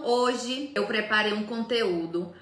hoje eu preparei um conteúdo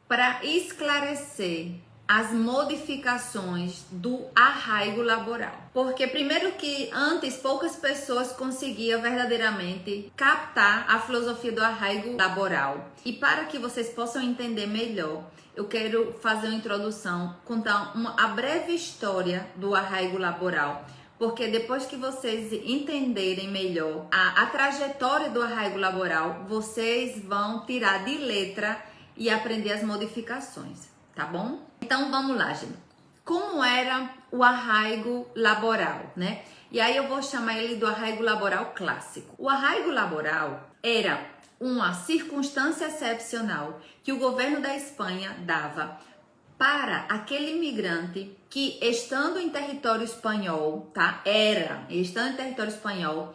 para esclarecer as modificações do arraigo laboral. Porque primeiro que antes poucas pessoas conseguiam verdadeiramente captar a filosofia do arraigo laboral. E para que vocês possam entender melhor, eu quero fazer uma introdução, contar a breve história do arraigo laboral. Porque depois que vocês entenderem melhor a trajetória do arraigo laboral, vocês vão tirar de letra e aprender as modificações, tá bom? Então vamos lá, gente. Como era o arraigo laboral, né? E aí eu vou chamar ele do arraigo laboral clássico. O arraigo laboral era uma circunstância excepcional que o governo da Espanha dava para aquele imigrante que, estando em território espanhol, estando em território espanhol,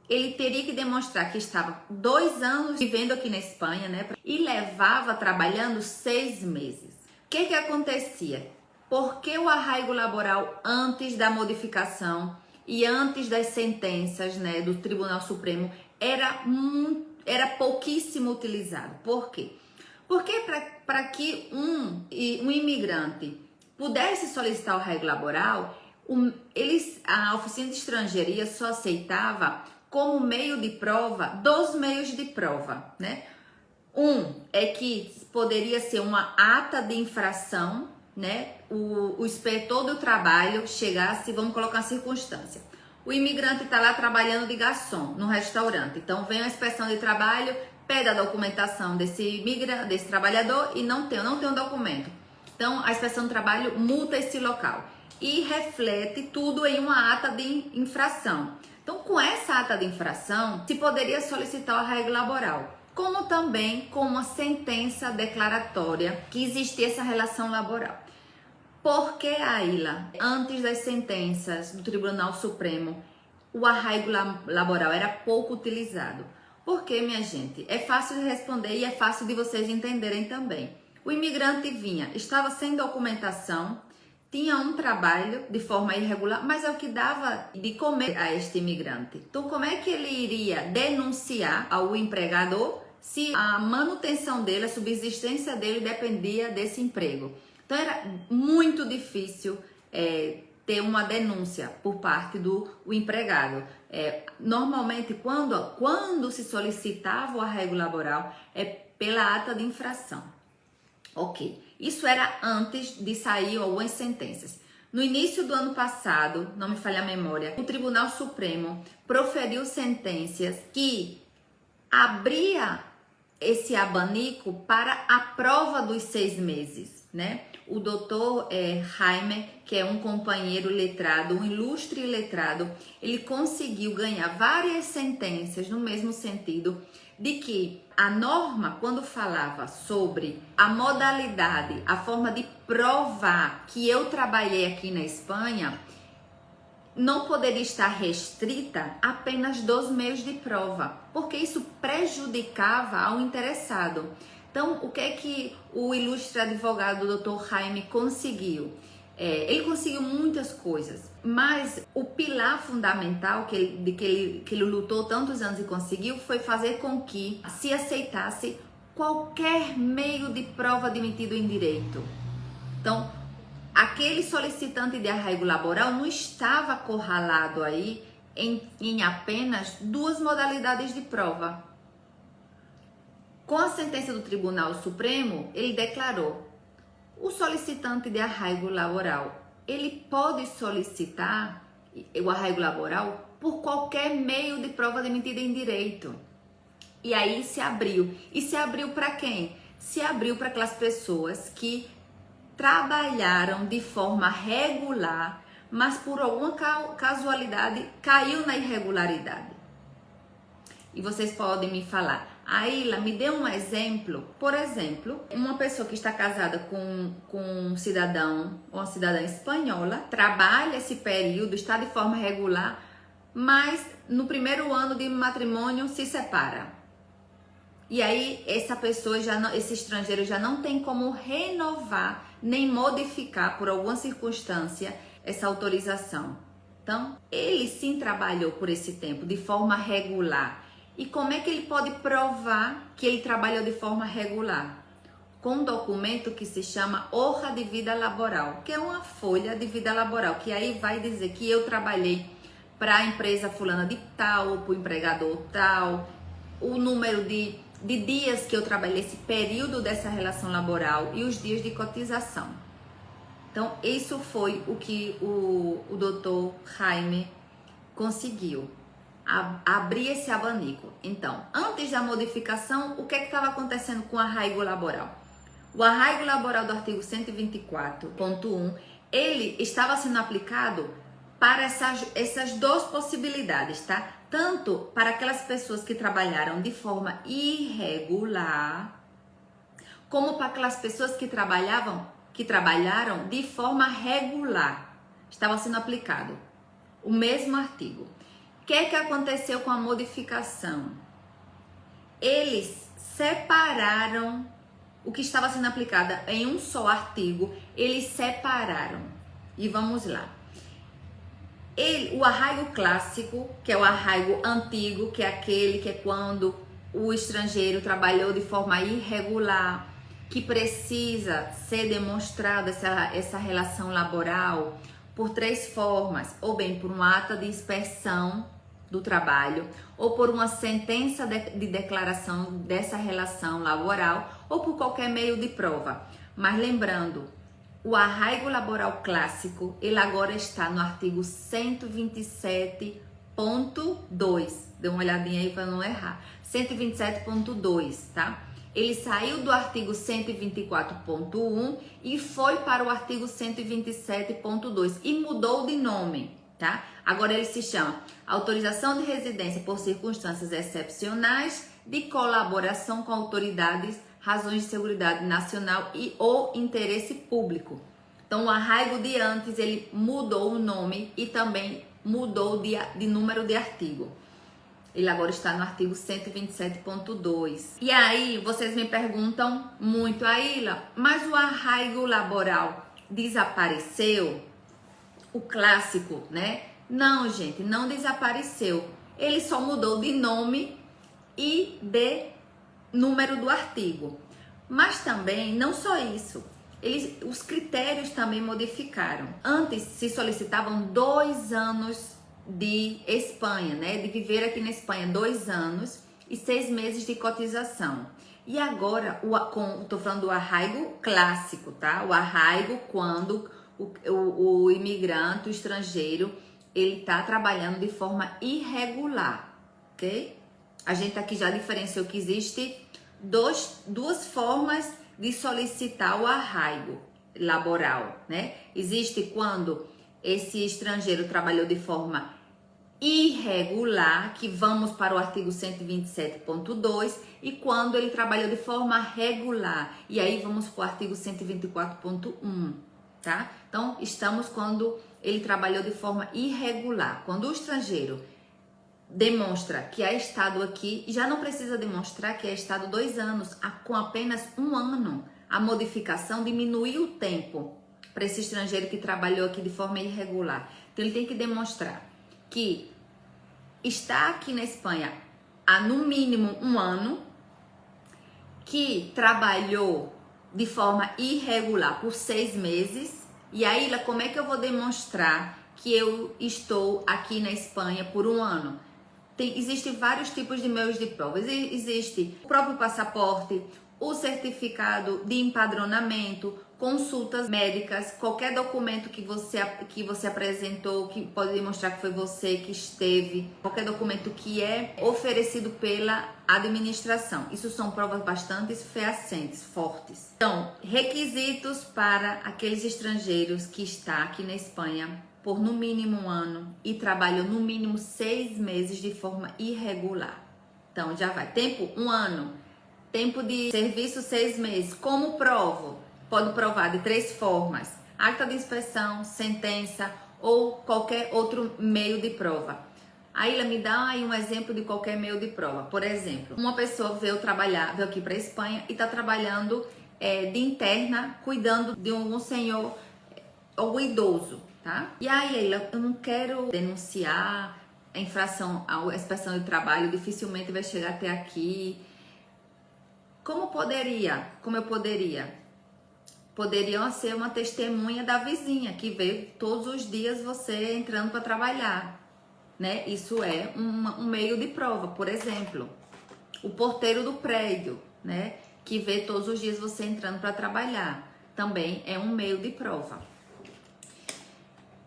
ele teria que demonstrar que estava 2 anos vivendo aqui na Espanha, né? E levava trabalhando 6 meses. O que acontecia? Porque o arraigo laboral, antes da modificação e antes das sentenças, né, do Tribunal Supremo, era pouquíssimo utilizado. Por quê? Porque para que um imigrante pudesse solicitar o arraigo laboral, a oficina de estrangeiria só aceitava como meio de prova 2 meios de prova, né? Um é que poderia ser uma ata de infração, né? O inspetor do trabalho chegasse, vamos colocar uma circunstância. O imigrante está lá trabalhando de garçom no restaurante, então vem a inspeção de trabalho, pede a documentação desse trabalhador e não tem um documento. Então, a inspeção do trabalho multa esse local e reflete tudo em uma ata de infração. Então, com essa ata de infração, se poderia solicitar o arraigo laboral, como também com uma sentença declaratória que existia essa relação laboral. Por que, Aila, antes das sentenças do Tribunal Supremo, o arraigo laboral era pouco utilizado? Porque, minha gente, é fácil de responder e é fácil de vocês entenderem também. O imigrante estava sem documentação, tinha um trabalho de forma irregular, mas é o que dava de comer a este imigrante. Então, como é que ele iria denunciar ao empregador se a manutenção dele, a subsistência dele dependia desse emprego? Então, era muito difícil ter uma denúncia por parte do empregado. Normalmente, quando se solicitava o arraigo laboral, é pela ata de infração. Ok, isso era antes de sair algumas sentenças. No início do ano passado, não me falha a memória, o Tribunal Supremo proferiu sentenças que abria esse abanico para a prova dos 6 meses, né? O doutor Jaime, que é um companheiro letrado, um ilustre letrado, ele conseguiu ganhar várias sentenças no mesmo sentido de que a norma, quando falava sobre a modalidade, a forma de provar que eu trabalhei aqui na Espanha, não poderia estar restrita a apenas 2 meios de prova, porque isso prejudicava ao interessado. Então, o que é que o ilustre advogado Dr. Jaime conseguiu? Ele conseguiu muitas coisas, mas o pilar fundamental que ele lutou tantos anos e conseguiu foi fazer com que se aceitasse qualquer meio de prova admitido em direito. Então, aquele solicitante de arraigo laboral não estava acorralado aí em apenas 2 modalidades de prova. Com a sentença do Tribunal Supremo, ele declarou: o solicitante de arraigo laboral, ele pode solicitar o arraigo laboral por qualquer meio de prova admitida em direito. E aí se abriu. E se abriu para quem? Se abriu para aquelas pessoas que trabalharam de forma regular, mas por alguma casualidade caiu na irregularidade. E vocês podem me falar: Aila, me dê um exemplo. Por exemplo, uma pessoa que está casada com um cidadão ou uma cidadã espanhola, trabalha esse período, está de forma regular, mas no primeiro ano de matrimônio se separa. E aí essa pessoa esse estrangeiro já não tem como renovar nem modificar por alguma circunstância essa autorização. Então, ele sim trabalhou por esse tempo de forma regular. E como é que ele pode provar que ele trabalhou de forma regular? Com um documento que se chama Hoja de Vida Laboral, que é uma folha de vida laboral, que aí vai dizer que eu trabalhei para a empresa fulana de tal, ou para o empregador tal, o número de dias que eu trabalhei, esse período dessa relação laboral e os dias de cotização. Então, isso foi o que o Dr. Jaime conseguiu, abrir esse abanico. Então, antes da modificação, o que estava acontecendo com o arraigo laboral? O arraigo laboral do artigo 124.1, ele estava sendo aplicado para essas duas possibilidades, tá? Tanto para aquelas pessoas que trabalharam de forma irregular, como para aquelas pessoas que trabalharam de forma regular. Estava sendo aplicado o mesmo artigo. O que é que aconteceu com a modificação? Eles separaram o que estava sendo aplicado em um só artigo, eles separaram. E vamos lá. O arraigo clássico, que é o arraigo antigo, que é aquele que é quando o estrangeiro trabalhou de forma irregular, que precisa ser demonstrada essa relação laboral por 3 formas, ou bem por uma ata de inspeção do trabalho, ou por uma sentença de declaração dessa relação laboral, ou por qualquer meio de prova. Mas lembrando, o arraigo laboral clássico, ele agora está no artigo 127.2. Dê uma olhadinha aí para não errar. 127.2, tá? Ele saiu do artigo 124.1 e foi para o artigo 127.2 e mudou de nome, tá? Agora ele se chama Autorização de Residência por Circunstâncias Excepcionais de Colaboração com Autoridades, Razões de Seguridade Nacional e ou Interesse Público. Então o arraigo de antes, ele mudou o nome e também mudou de número de artigo. Ele agora está no artigo 127.2. E aí, vocês me perguntam muito, Aila, mas o arraigo laboral desapareceu? O clássico, né? Não, gente, não desapareceu. Ele só mudou de nome e de número do artigo. Mas também, não só isso, os critérios também modificaram. Antes se solicitavam 2 anos de Espanha, né? De viver aqui na Espanha, 2 anos e 6 meses de cotização. E agora, tô falando do arraigo clássico, tá? O arraigo quando o imigrante, o estrangeiro, ele tá trabalhando de forma irregular, ok? A gente aqui já diferenciou que existe duas formas de solicitar o arraigo laboral, né? Existe quando esse estrangeiro trabalhou de forma irregular, que vamos para o artigo 127.2, e quando ele trabalhou de forma regular, e aí vamos para o artigo 124.1, tá? Então, estamos quando ele trabalhou de forma irregular. Quando o estrangeiro demonstra que é estado aqui, já não precisa demonstrar que é estado 2 anos, com apenas 1 ano. A modificação diminuiu o tempo para esse estrangeiro que trabalhou aqui de forma irregular. Então, ele tem que demonstrar que está aqui na Espanha há no mínimo 1 ano, que trabalhou de forma irregular por 6 meses. E aí, como é que eu vou demonstrar que eu estou aqui na Espanha por 1 ano? Existem vários tipos de meios de prova. Existe o próprio passaporte, o certificado de empadronamento, consultas médicas, qualquer documento que você apresentou, que pode demonstrar que foi você que esteve, qualquer documento que é oferecido pela administração. Isso são provas bastante fehacientes, fortes. Então, requisitos para aqueles estrangeiros que estão aqui na Espanha por no mínimo 1 ano e trabalham no mínimo 6 meses de forma irregular. Então, já vai. Tempo, 1 ano. Tempo de serviço, 6 meses. Como provo? Pode provar de 3 formas: acta de inspeção, sentença ou qualquer outro meio de prova. Aí, me dá aí um exemplo de qualquer meio de prova. Por exemplo, uma pessoa veio aqui para a Espanha e está trabalhando de interna, cuidando de um senhor ou idoso, tá? E aí, eu não quero denunciar a infração, a inspeção de trabalho dificilmente vai chegar até aqui. Como eu poderia? Poderiam ser uma testemunha da vizinha que vê todos os dias você entrando para trabalhar, né? Isso é um meio de prova. Por exemplo, o porteiro do prédio, né? Que vê todos os dias você entrando para trabalhar, também é um meio de prova.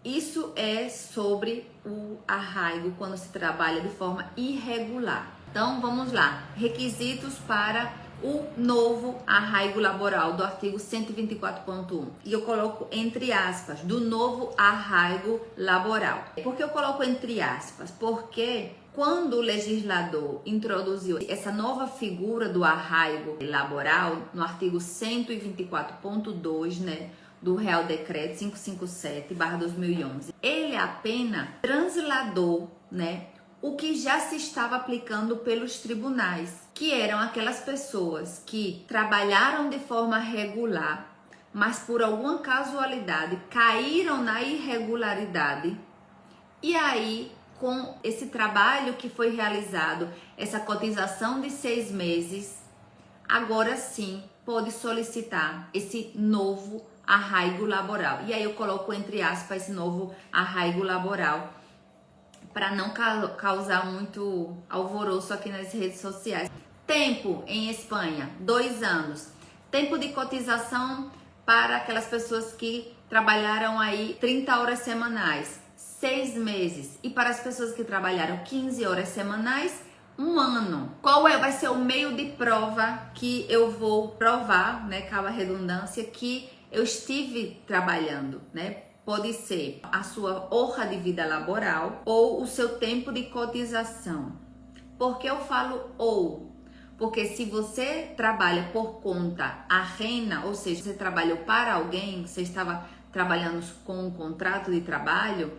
Isso é sobre o arraigo quando se trabalha de forma irregular. Então, vamos lá. Requisitos para o novo arraigo laboral do artigo 124.1. E eu coloco entre aspas, do novo arraigo laboral. Por que eu coloco entre aspas? Porque quando o legislador introduziu essa nova figura do arraigo laboral, no artigo 124.2, né? Do Real Decreto 557/2011, ele apenas transladou, né, o que já se estava aplicando pelos tribunais, que eram aquelas pessoas que trabalharam de forma regular, mas por alguma casualidade caíram na irregularidade, e aí com esse trabalho que foi realizado, essa cotização de 6 meses, agora sim pode solicitar esse novo arraigo laboral. E aí eu coloco entre aspas esse novo arraigo laboral para não causar muito alvoroço aqui nas redes sociais. Tempo em Espanha, 2 anos. Tempo de cotização para aquelas pessoas que trabalharam aí 30 horas semanais, 6 meses. E para as pessoas que trabalharam 15 horas semanais, 1 ano. Qual vai ser o meio de prova que eu vou provar, né, cabe a redundância, que eu estive trabalhando, né? Pode ser a sua hoja de vida laboral ou o seu tempo de cotização. Por que eu falo ou? Porque se você trabalha por conta ajena, ou seja, você trabalhou para alguém, você estava trabalhando com um contrato de trabalho,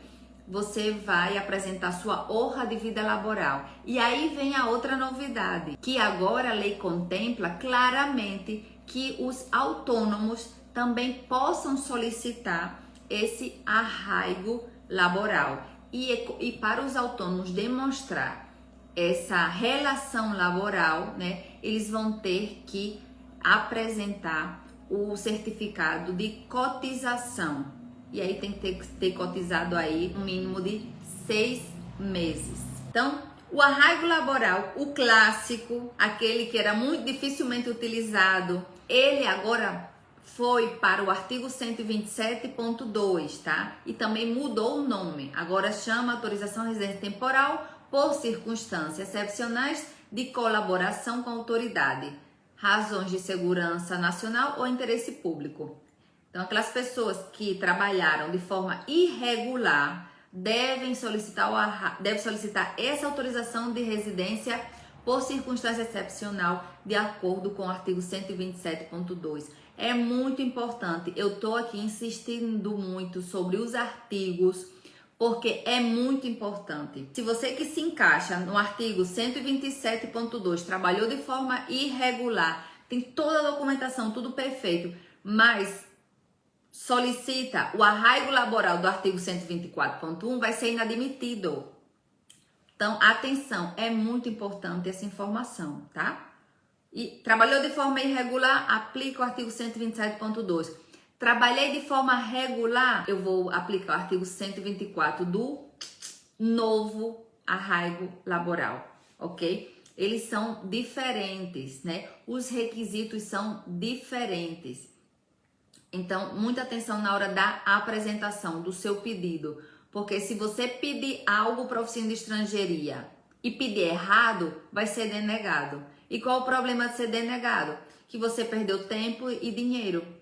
você vai apresentar sua hoja de vida laboral. E aí vem a outra novidade, que agora a lei contempla claramente que os autônomos também possam solicitar esse arraigo laboral. E para os autônomos demonstrar essa relação laboral, né, eles vão ter que apresentar o certificado de cotização. E aí tem que ter cotizado aí um mínimo de 6 meses. Então, o arraigo laboral, o clássico, aquele que era muito dificilmente utilizado, ele agora foi para o artigo 127.2, tá? E também mudou o nome. Agora chama autorização de residência temporal por circunstâncias excepcionais de colaboração com a autoridade, razões de segurança nacional ou interesse público. Então, aquelas pessoas que trabalharam de forma irregular devem solicitar essa autorização de residência por circunstância excepcional de acordo com o artigo 127.2. É muito importante, eu tô aqui insistindo muito sobre os artigos, porque é muito importante. Se você que se encaixa no artigo 127.2, trabalhou de forma irregular, tem toda a documentação, tudo perfeito, mas solicita o arraigo laboral do artigo 124.1, vai ser inadmitido. Então, atenção, é muito importante essa informação, tá? E trabalhou de forma irregular, aplica o artigo 127.2. Trabalhei de forma regular, eu vou aplicar o artigo 124 do novo arraigo laboral, ok? Eles são diferentes, né? Os requisitos são diferentes. Então, muita atenção na hora da apresentação do seu pedido, porque se você pedir algo para a oficina de estrangeiria e pedir errado, vai ser denegado. E qual o problema de ser denegado? Que você perdeu tempo e dinheiro.